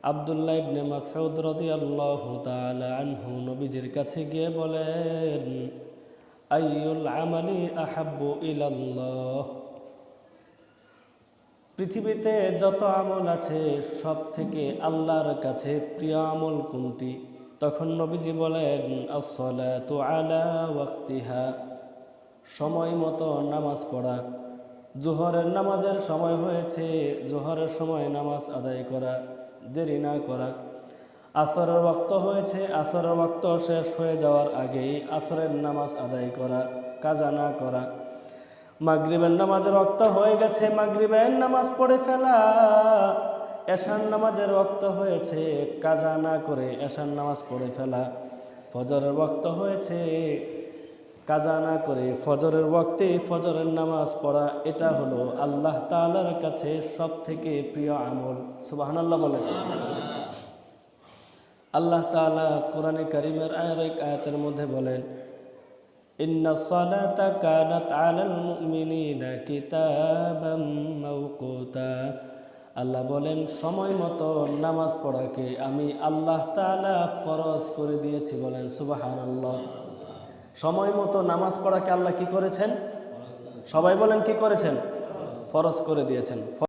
আব্দুল্লাহ ইবনে মাসউদ রাদিয়াল্লাহু তাআলা আনহু নবীজির কাছে গিয়ে বলেন, আইয়ুল আমালি আহাব্বু ইলাল্লাহ, পৃথিবীতে যত আমল আছে সব থেকে আল্লাহর কাছে প্রিয় আমল কোনটি? তখন নবীজি বলেন, আস-সালাতু আলা ওয়াক্তিহা, সময় মতো নামাজ পড়া। জোহরের নামাজের সময় হয়েছে, জোহরের সময় নামাজ আদায় করা, দেরি না করা। আসরের ওয়াক্ত হয়েছে, আসরের ওয়াক্ত শেষ হয়ে যাওয়ার আগেই আসরের নামাজ আদায় করা, কাজা না করা। মাগরিবের নামাজের ওয়াক্ত হয়ে গেছে, মাগরিবের নামাজ পড়ে ফেলা। এশার নামাজের ওয়াক্ত হয়েছে, কাজা না করে এশার নামাজ পড়ে ফেলা। ফজরের ওয়াক্ত হয়েছে, কাজা না করে ফজরের ওয়াক্তে ফজরের নামাজ পড়া। এটা হলো আল্লাহ তাআলার কাছে সব থেকে প্রিয় আমল। সুবহানাল্লাহ বলেন। আল্লাহ তাআলা কোরআনে কারীমের আরেক আয়াতের মধ্যে বলেন, ইন্নাস সালাতা কানাত আলাল মুমিনিনা কিতাবাম মাওকুতা। আল্লাহ বলেন, সময় মতো নামাজ পড়াকে আমি আল্লাহ তাআলা ফরজ করে দিয়েছি। বলেন সুবহানাল্লাহ। সময় মতো নামাজ পড়াকে আল্লাহ কি করেছেন? সবাই বলেন কি করেছেন? ফরজ করে দিয়েছেন।